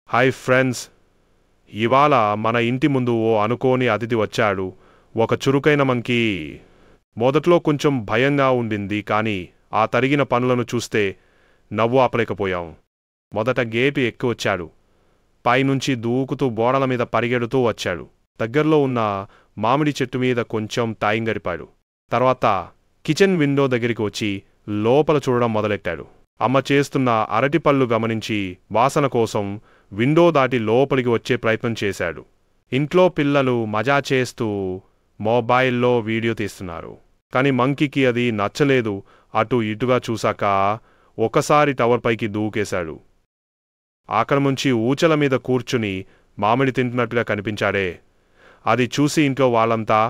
Hi friends, ఇవాళ మన ఇంటి ముందు ఓ అనుకోని అతిథి వచ్చాడు. ఒక చురుకైన మంకీ. మొదట్లో కొంచెం భయంగా ఉండింది, కానీ ఆ తరిగిన పనులను చూస్తే నవ్వు ఆపలేకపోయాం. మొదట గేటు ఎక్కి వచ్చాడు. పైనుంచి దూకుతూ గోడల మీద పరిగెడుతూ వచ్చాడు. దగ్గరలో ఉన్న మామిడి చెట్టు మీద కొంచెం తాయింగరిపాడు. తర్వాత కిచెన్ విండో దగ్గరికి వచ్చి లోపల చూడడం మొదలెట్టాడు. అమ్మ చేస్తున్న అరటిపళ్ళు గమనించి వాసన కోసం విండో దాటి లోపలికి వచ్చే ప్రయత్నం చేశాడు. ఇంట్లో పిల్లలు మజా చేస్తూ మొబైల్లో వీడియో తీస్తున్నారు. కానీ మంకీకి అది నచ్చలేదు. అటు ఇటుగా చూశాక ఒకసారి టవర్ పైకి దూకేశాడు. ఆక్రమించి ఊచల మీద కూర్చుని మామిడి తింటున్నట్టుగా కనిపించాడే. అది చూసి ఇంట్లో వాళ్ళంతా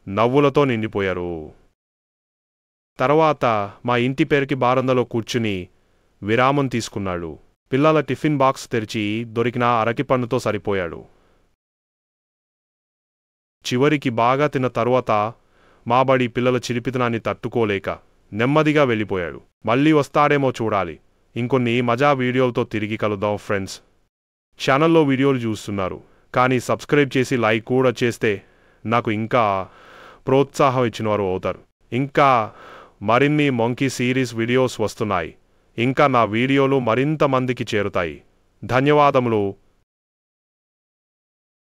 నవ్వులతో నిండిపోయారు. తర్వాత మా ఇంటి పేరుకి బారందలో కూర్చుని విరామం తీసుకున్నాడు. పిల్లల టిఫిన్ బాక్స్ తెరిచి దొరికిన అరటిపండుతో సరిపోయాడు. చివరికి బాగా తిన్న తరువాత మా బడి పిల్లల చిలిపితనాన్ని తట్టుకోలేక నెమ్మదిగా వెళ్ళిపోయాడు. మళ్ళీ వస్తాడేమో చూడాలి. ఇంకొన్ని మజా వీడియోలతో తిరిగి కలుద్దాం ఫ్రెండ్స్. ఛానల్లో వీడియోలు చూస్తున్నారు, కానీ సబ్స్క్రైబ్ చేసి లైక్ కూడా చేస్తే నాకు ఇంకా ప్రోత్సాహం ఇచ్చినవారు అవుతారు. ఇంకా మరిన్ని మంకీ సిరీస్ వీడియోస్ వస్తున్నాయి. ఇంకా నా వీడియోలు మరింత మందికి చేరుతాయి. ధన్యవాదములు.